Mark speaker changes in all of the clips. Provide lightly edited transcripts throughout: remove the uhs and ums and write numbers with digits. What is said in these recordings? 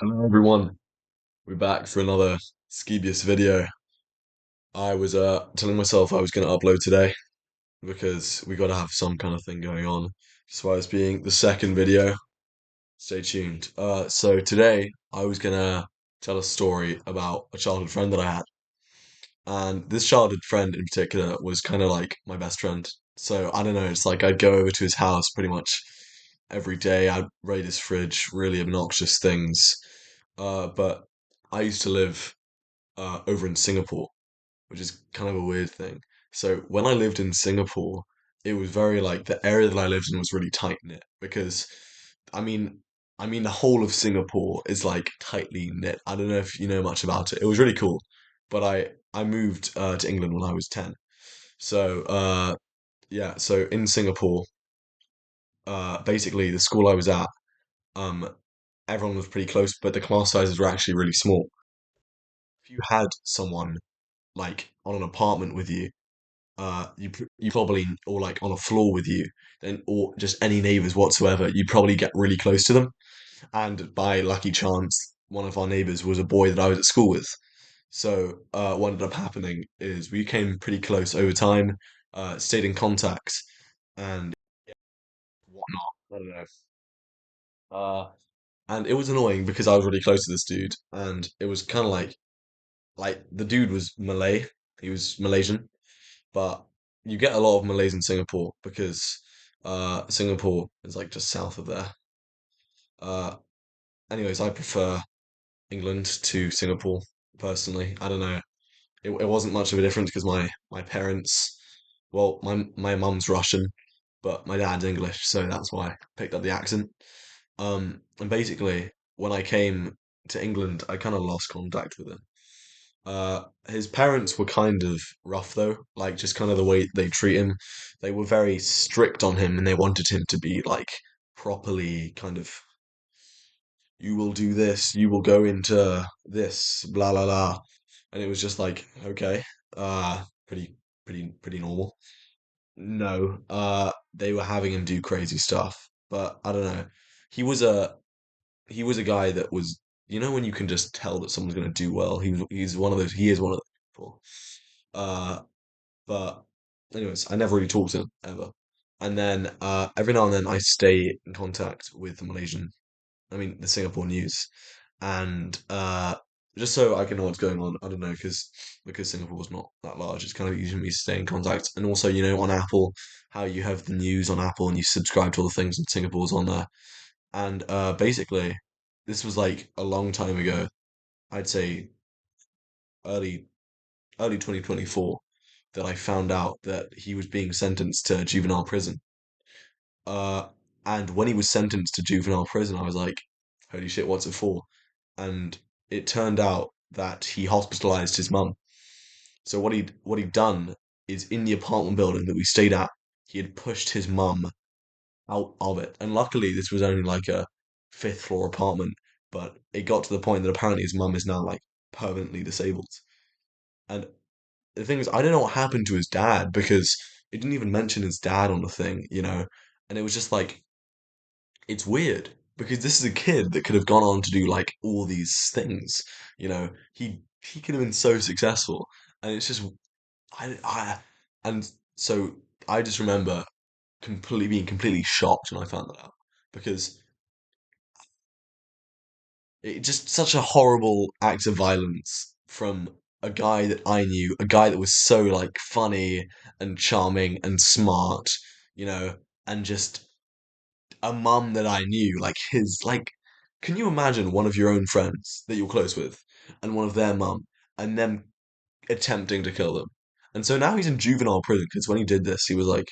Speaker 1: Hello everyone, we're back for another Skeebius video. I was telling myself I was gonna upload today because we gotta have some kind of thing going on. That's why it's being the second video. Stay tuned. So today I was gonna tell a story about a childhood friend that I had. And this childhood friend in particular was kind of like my best friend. So I don't know, it's like I'd go over to his house pretty much every day. I'd raid his fridge, really obnoxious things. But I used to live over in Singapore, which is kind of a weird thing. So when I lived in Singapore, it was very like the area that I lived in was really tight knit because I mean the whole of Singapore is like tightly knit. I don't know if you know much about it. It was really cool. But I moved to England when I was 10. So yeah, so in Singapore, basically the school I was at, um everyone was pretty close, but the class sizes were actually really small. If you had someone like on an apartment with you, you probably or like on a floor with you, then or just any neighbors whatsoever, you'd probably get really close to them. And by lucky chance, one of our neighbors was a boy that I was at school with. So what ended up happening is we came pretty close over time, stayed in contact, and whatnot. I don't know. And it was annoying because I was really close to this dude, and it was kind of like the dude was Malay. He was Malaysian, but you get a lot of Malays in Singapore because Singapore is like just south of there. Uh, anyways, I prefer England to Singapore personally. I don't know. It wasn't much of a difference because my parents, well, my mum's Russian, but my dad's English, so that's why I picked up the accent. And basically, when I came to England, I kind of lost contact with him. His parents were kind of rough though, like just kind of the way they treat him. They were very strict on him and they wanted him to be like properly kind of, you will do this, you will go into this, blah blah blah. And it was just like, okay, pretty normal. No, they were having him do crazy stuff, but I don't know. He was a he was a guy that was, when you can just tell that someone's going to do well. He's one of those. He is one of those people. Uh, but anyways, I never really talked to him ever. And then every now and then I stay in contact with the the Singapore news, and just so I can know what's going on. I don't know because Singapore's not that large. It's kind of easy for me to stay in contact. And also, on Apple, how you have the news on Apple and you subscribe to all the things, and Singapore's on there. And basically, this was like a long time ago. I'd say early early 2024 that I found out that he was being sentenced to juvenile prison. Uh, and when he was sentenced to juvenile prison, I was like, holy shit, what's it for? And it turned out that he hospitalized his mum. So what he'd done is in the apartment building that we stayed at, he had pushed his mum out of it. And luckily, this was only like a fifth floor apartment, but it got to the point that apparently his mum is now like permanently disabled. And the thing is, I don't know what happened to his dad because it didn't even mention his dad on the thing. And it was just like, it's weird because this is a kid that could have gone on to do like all these things. He could have been so successful, and it's just I and so I just remember completely being completely shocked when I found that out because it just such a horrible act of violence from a guy that I knew, a guy that was so like funny and charming and smart, you know, and just a mum that I knew, like can you imagine one of your own friends that you're close with and one of their mum and them attempting to kill them? And so now he's in juvenile prison because when he did this, he was like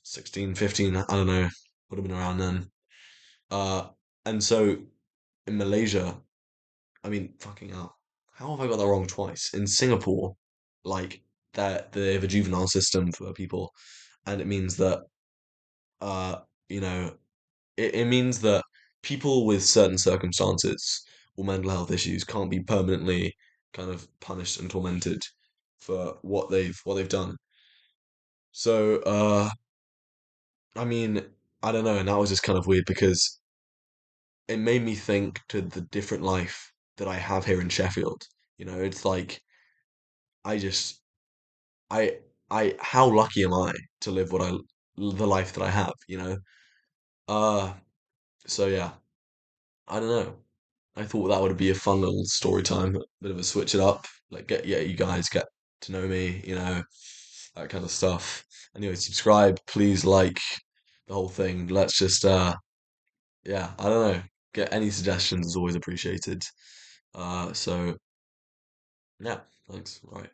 Speaker 1: 16, 15, I don't know, would have been around then. Uh, and so in Malaysia, I mean, fucking hell. How have I got that wrong twice? In Singapore, like that they have a juvenile system for people, and it means that uh, you know, it means that people with certain circumstances or mental health issues can't be permanently kind of punished and tormented for what they've done. So, I mean, I don't know, and that was just kind of weird because it made me think to the different life that I have here in Sheffield. It's like I just I how lucky am I to live the life that I have, you know? Uh so yeah, I don't know. I thought that would be a fun little story time, a bit of a switch it up, like you guys get to know me, that kind of stuff. Anyway, subscribe, please like the whole thing. Let's just yeah, I don't know. Get any suggestions is always appreciated. So yeah, thanks. Right.